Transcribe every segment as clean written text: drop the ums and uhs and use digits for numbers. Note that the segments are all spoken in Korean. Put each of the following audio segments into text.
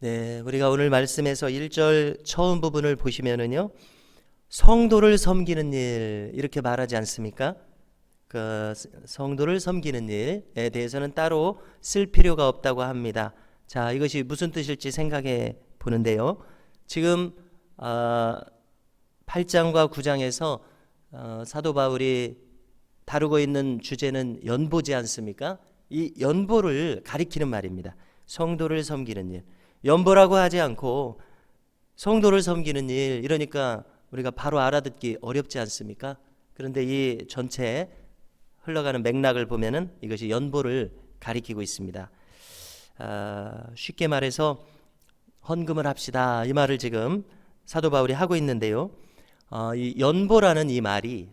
네, 우리가 오늘 말씀에서 1절 처음 부분을 보시면은요, 성도를 섬기는 일 이렇게 말하지 않습니까? 그 성도를 섬기는 일에 대해서는 따로 쓸 필요가 없다고 합니다. 자, 이것이 무슨 뜻일지 생각해 보는데요. 지금 8장과 9장에서 사도 바울이 다루고 있는 주제는 연보지 않습니까? 이 연보를 가리키는 말입니다. 성도를 섬기는 일. 연보라고 하지 않고 성도를 섬기는 일, 이러니까 우리가 바로 알아듣기 어렵지 않습니까? 그런데 이 전체 흘러가는 맥락을 보면은 이것이 연보를 가리키고 있습니다. 쉽게 말해서 헌금을 합시다, 이 말을 지금 사도 바울이 하고 있는데요. 이 연보라는 이 말이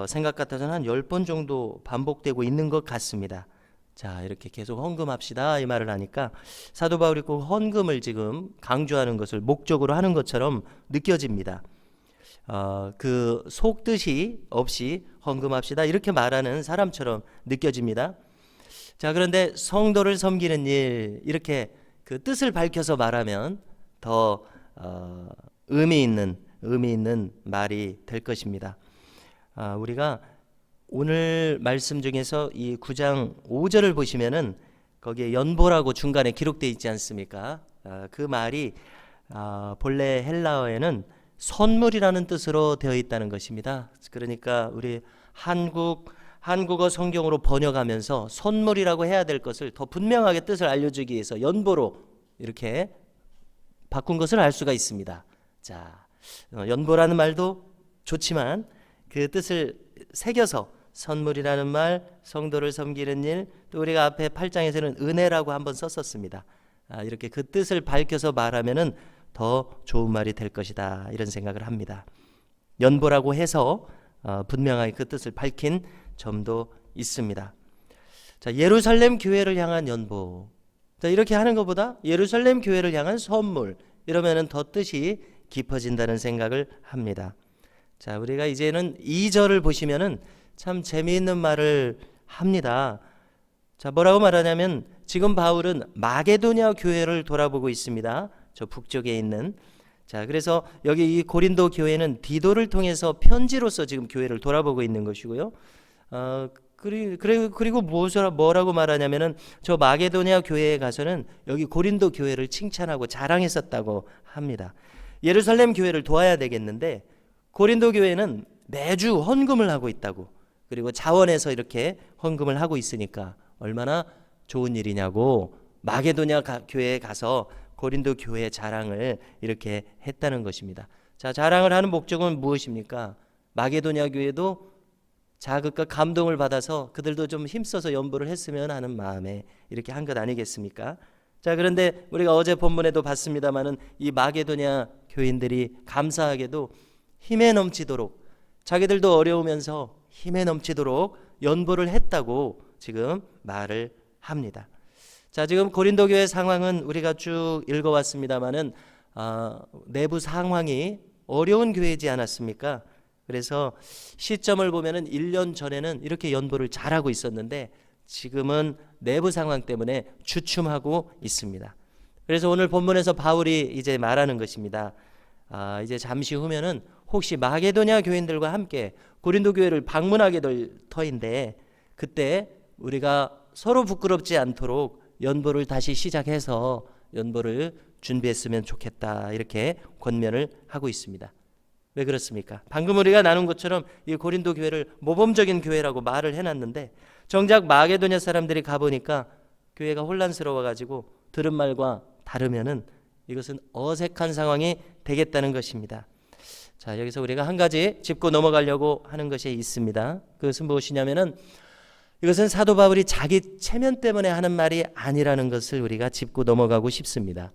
생각 같아서는 한 10번 정도 반복되고 있는 것 같습니다. 자, 이렇게 계속 헌금합시다 이 말을 하니까 사도 바울이 꼭 헌금을 지금 강조하는 것을 목적으로 하는 것처럼 느껴집니다. 그 속뜻이 없이 헌금합시다 이렇게 말하는 사람처럼 느껴집니다. 자, 그런데 성도를 섬기는 일, 이렇게 그 뜻을 밝혀서 말하면 더 의미 있는 말이 될 것입니다. 우리가 오늘 말씀 중에서 이 9장 5절을 보시면은 거기에 연보라고 중간에 기록되어 있지 않습니까? 그 말이 본래 헬라어에는 선물이라는 뜻으로 되어 있다는 것입니다. 그러니까 우리 한국어 성경으로 번역하면서 선물이라고 해야 될 것을 더 분명하게 뜻을 알려주기 위해서 연보로 이렇게 바꾼 것을 알 수가 있습니다. 자, 연보라는 말도 좋지만 그 뜻을 새겨서 선물이라는 말, 성도를 섬기는 일, 또 우리가 앞에 8장에서는 은혜라고 한번 썼었습니다. 이렇게 그 뜻을 밝혀서 말하면은 더 좋은 말이 될 것이다, 이런 생각을 합니다. 연보라고 해서 분명하게 그 뜻을 밝힌 점도 있습니다. 자, 예루살렘 교회를 향한 연보. 자, 이렇게 하는 것보다 예루살렘 교회를 향한 선물, 이러면은 더 뜻이 깊어진다는 생각을 합니다. 자, 우리가 이제는 2절을 보시면은 참 재미있는 말을 합니다. 자, 뭐라고 말하냐면 지금 바울은 마게도냐 교회를 돌아보고 있습니다. 저 북쪽에 있는. 자, 그래서 여기 이 고린도 교회는 디도를 통해서 편지로서 지금 교회를 돌아보고 있는 것이고요. 그리고 뭐라고 말하냐면은 저 마게도냐 교회에 가서는 여기 고린도 교회를 칭찬하고 자랑했었다고 합니다. 예루살렘 교회를 도와야 되겠는데 고린도 교회는 매주 헌금을 하고 있다고, 그리고 자원해서 이렇게 헌금을 하고 있으니까 얼마나 좋은 일이냐고 마게도냐 교회에 가서 고린도 교회의 자랑을 이렇게 했다는 것입니다. 자, 자랑을 하는 목적은 무엇입니까? 마게도냐 교회도 자극과 감동을 받아서 그들도 좀 힘써서 연보를 했으면 하는 마음에 이렇게 한 것 아니겠습니까? 자, 그런데 우리가 어제 본문에도 봤습니다마는 이 마게도냐 교인들이 감사하게도 힘에 넘치도록, 자기들도 어려우면서 힘에 넘치도록 연보를 했다고 지금 말을 합니다. 자, 지금 고린도 교회 상황은 우리가 쭉 읽어왔습니다마는 내부 상황이 어려운 교회이지 않았습니까? 그래서 시점을 보면은 1년 전에는 이렇게 연보를 잘하고 있었는데 지금은 내부 상황 때문에 주춤하고 있습니다. 그래서 오늘 본문에서 바울이 이제 말하는 것입니다. 이제 잠시 후면은 혹시 마게도냐 교인들과 함께 고린도 교회를 방문하게 될 터인데 그때 우리가 서로 부끄럽지 않도록 연보를 다시 시작해서 연보를 준비했으면 좋겠다, 이렇게 권면을 하고 있습니다. 왜 그렇습니까? 방금 우리가 나눈 것처럼 이 고린도 교회를 모범적인 교회라고 말을 해놨는데 정작 마게도냐 사람들이 가보니까 교회가 혼란스러워가지고 들은 말과 다르면은 이것은 어색한 상황이 되겠다는 것입니다. 자, 여기서 우리가 한 가지 짚고 넘어가려고 하는 것이 있습니다. 그것은 무엇이냐면은 이것은 사도 바울이 자기 체면 때문에 하는 말이 아니라는 것을 우리가 짚고 넘어가고 싶습니다.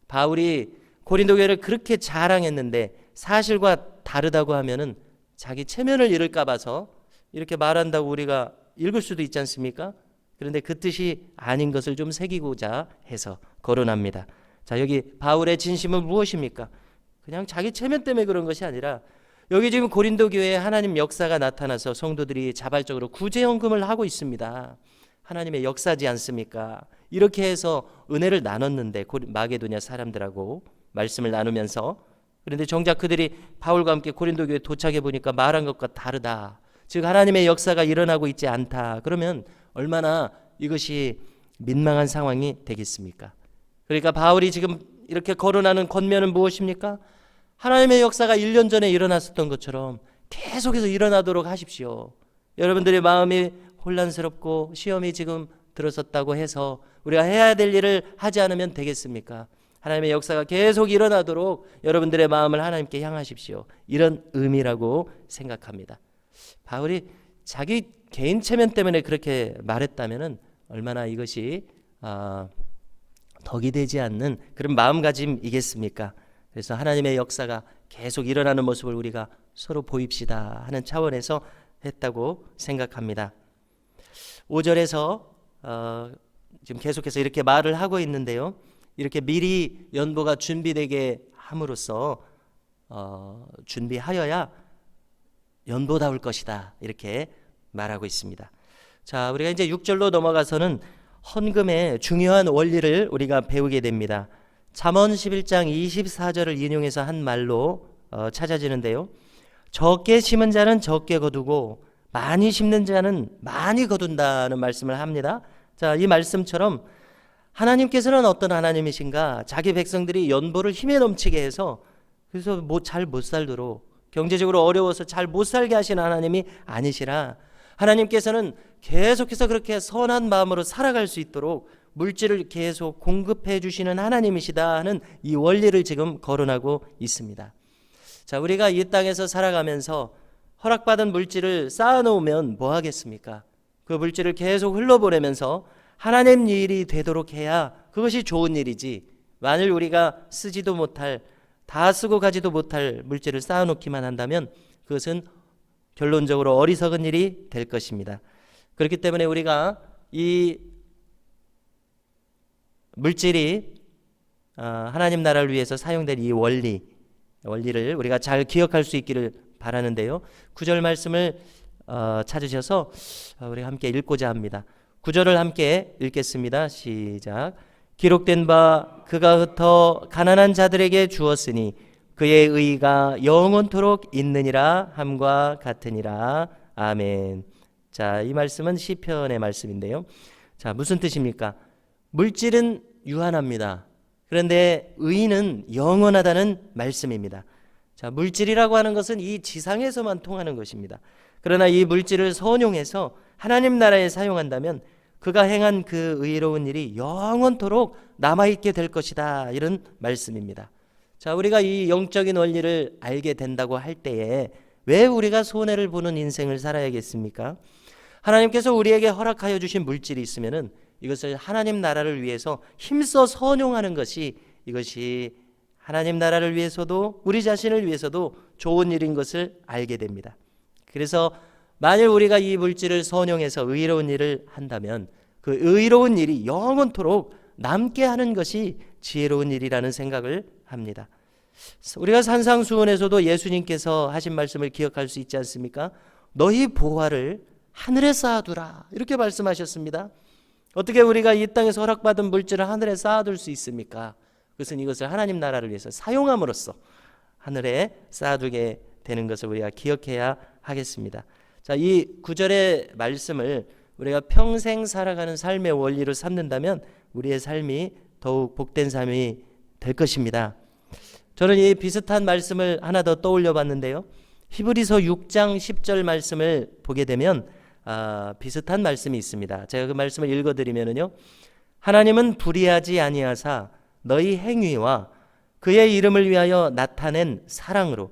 바울이 고린도 교회를 그렇게 자랑했는데 사실과 다르다고 하면은 자기 체면을 잃을까 봐서 이렇게 말한다고 우리가 읽을 수도 있지 않습니까? 그런데 그 뜻이 아닌 것을 좀 새기고자 해서 거론합니다. 자, 여기 바울의 진심은 무엇입니까? 그냥 자기 체면 때문에 그런 것이 아니라 여기 지금 고린도 교회에 하나님 역사가 나타나서 성도들이 자발적으로 구제 헌금을 하고 있습니다. 하나님의 역사지 않습니까? 이렇게 해서 은혜를 나눴는데 마게도냐 사람들하고 말씀을 나누면서, 그런데 정작 그들이 바울과 함께 고린도 교회에 도착해 보니까 말한 것과 다르다. 즉 하나님의 역사가 일어나고 있지 않다. 그러면 얼마나 이것이 민망한 상황이 되겠습니까? 그러니까 바울이 지금 이렇게 거론하는 권면은 무엇입니까? 하나님의 역사가 1년 전에 일어났었던 것처럼 계속해서 일어나도록 하십시오. 여러분들의 마음이 혼란스럽고 시험이 지금 들어섰다고 해서 우리가 해야 될 일을 하지 않으면 되겠습니까? 하나님의 역사가 계속 일어나도록 여러분들의 마음을 하나님께 향하십시오. 이런 의미라고 생각합니다. 바울이 자기 개인 체면 때문에 그렇게 말했다면 얼마나 이것이 덕이 되지 않는 그런 마음가짐이겠습니까? 그래서 하나님의 역사가 계속 일어나는 모습을 우리가 서로 보입시다 하는 차원에서 했다고 생각합니다. 5절에서 지금 계속해서 이렇게 말을 하고 있는데요. 이렇게 미리 연보가 준비되게 함으로써 준비하여야 연보다울 것이다 이렇게 말하고 있습니다. 자, 우리가 이제 6절로 넘어가서는 헌금의 중요한 원리를 우리가 배우게 됩니다. 잠언 11장 24절을 인용해서 한 말로 찾아지는데요. 적게 심은 자는 적게 거두고 많이 심는 자는 많이 거둔다는 말씀을 합니다. 자, 이 말씀처럼 하나님께서는 어떤 하나님이신가? 자기 백성들이 연보를 힘에 넘치게 해서 그래서 잘 못 살도록, 경제적으로 어려워서 잘 못 살게 하시는 하나님이 아니시라, 하나님께서는 계속해서 그렇게 선한 마음으로 살아갈 수 있도록 물질을 계속 공급해 주시는 하나님이시다 하는 이 원리를 지금 거론하고 있습니다. 자, 우리가 이 땅에서 살아가면서 허락받은 물질을 쌓아놓으면 뭐 하겠습니까? 그 물질을 계속 흘러보내면서 하나님 일이 되도록 해야 그것이 좋은 일이지, 만일 우리가 쓰지도 못할, 다 쓰고 가지도 못할 물질을 쌓아놓기만 한다면 그것은 결론적으로 어리석은 일이 될 것입니다. 그렇기 때문에 우리가 이 물질이 하나님 나라를 위해서 사용된 이 원리를 우리가 잘 기억할 수 있기를 바라는데요. 9절 말씀을 찾으셔서 우리가 함께 읽고자 합니다. 9절을 함께 읽겠습니다. 시작. 기록된 바 그가 흩어 가난한 자들에게 주었으니 그의 의가 영원토록 있느니라 함과 같으니라. 아멘. 자, 이 말씀은 시편의 말씀인데요. 자, 무슨 뜻입니까? 물질은 유한합니다. 그런데 의는 영원하다는 말씀입니다. 자, 물질이라고 하는 것은 이 지상에서만 통하는 것입니다. 그러나 이 물질을 선용해서 하나님 나라에 사용한다면 그가 행한 그 의로운 일이 영원토록 남아있게 될 것이다, 이런 말씀입니다. 자, 우리가 이 영적인 원리를 알게 된다고 할 때에 왜 우리가 손해를 보는 인생을 살아야겠습니까? 하나님께서 우리에게 허락하여 주신 물질이 있으면은 이것을 하나님 나라를 위해서 힘써 선용하는 것이, 이것이 하나님 나라를 위해서도 우리 자신을 위해서도 좋은 일인 것을 알게 됩니다. 그래서 만일 우리가 이 물질을 선용해서 의로운 일을 한다면 그 의로운 일이 영원토록 남게 하는 것이 지혜로운 일이라는 생각을 합니다. 우리가 산상수훈에서도 예수님께서 하신 말씀을 기억할 수 있지 않습니까? 너희 보화를 하늘에 쌓아두라, 이렇게 말씀하셨습니다. 어떻게 우리가 이 땅에서 허락받은 물질을 하늘에 쌓아둘 수 있습니까? 그것은 이것을 하나님 나라를 위해서 사용함으로써 하늘에 쌓아두게 되는 것을 우리가 기억해야 하겠습니다. 자, 이 9절의 말씀을 우리가 평생 살아가는 삶의 원리로 삼는다면 우리의 삶이 더욱 복된 삶이 될 것입니다. 저는 이 비슷한 말씀을 하나 더 떠올려 봤는데요. 히브리서 6장 10절 말씀을 보게 되면 비슷한 말씀이 있습니다. 제가 그 말씀을 읽어드리면요, 하나님은 불의하지 아니하사 너희 행위와 그의 이름을 위하여 나타낸 사랑으로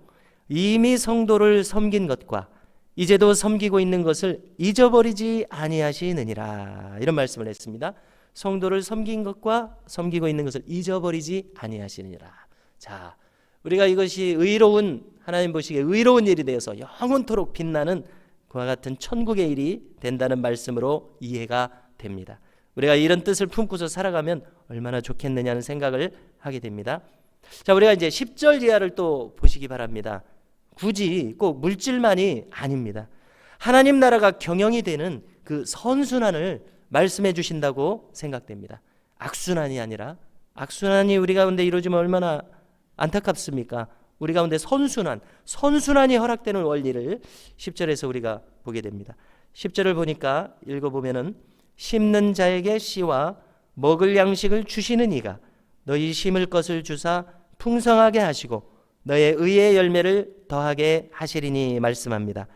이미 성도를 섬긴 것과 이제도 섬기고 있는 것을 잊어버리지 아니하시느니라, 이런 말씀을 했습니다. 성도를 섬긴 것과 섬기고 있는 것을 잊어버리지 아니하시느니라. 자, 우리가 이것이 의로운, 하나님 보시기에 의로운 일이 되어서 영원토록 빛나는 그와 같은 천국의 일이 된다는 말씀으로 이해가 됩니다. 우리가 이런 뜻을 품고서 살아가면 얼마나 좋겠느냐는 생각을 하게 됩니다. 자, 우리가 이제 10절 이하를 또 보시기 바랍니다. 굳이 꼭 물질만이 아닙니다. 하나님 나라가 경영이 되는 그 선순환을 말씀해 주신다고 생각됩니다. 악순환이 아니라, 악순환이 우리 가운데 이루어지면 얼마나 안타깝습니까? 우리 가운데 선순환이 허락되는 원리를 10절에서 우리가 보게 됩니다. 10절을 보니까 읽어보면은 심는 자에게 씨와 먹을 양식을 주시는 이가 너희 심을 것을 주사 풍성하게 하시고 너의 의의 열매를 더하게 하시리니 말씀합니다.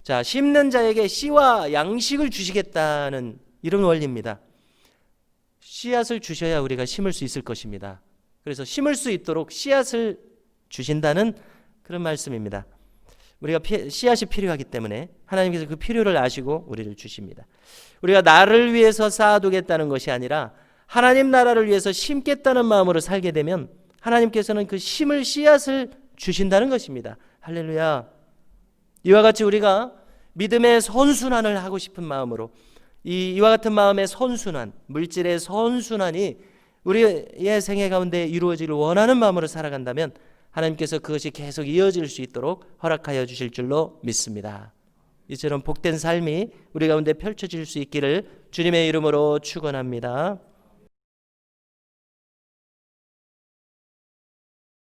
자, 심는 자에게 씨와 양식을 주시겠다는 이런 원리입니다. 씨앗을 주셔야 우리가 심을 수 있을 것입니다. 그래서 심을 수 있도록 씨앗을 주신다는 그런 말씀입니다. 우리가 씨앗이 필요하기 때문에 하나님께서 그 필요를 아시고 우리를 주십니다. 우리가 나를 위해서 쌓아두겠다는 것이 아니라 하나님 나라를 위해서 심겠다는 마음으로 살게 되면 하나님께서는 그 심을 씨앗을 주신다는 것입니다. 할렐루야. 이와 같이 우리가 믿음의 선순환을 하고 싶은 마음으로 이와 같은 마음의 선순환, 물질의 선순환이 우리의 생애 가운데 이루어지기를 원하는 마음으로 살아간다면 하나님께서 그것이 계속 이어질 수 있도록 허락하여 주실 줄로 믿습니다. 이처럼 복된 삶이 우리 가운데 펼쳐질 수 있기를 주님의 이름으로 축원합니다.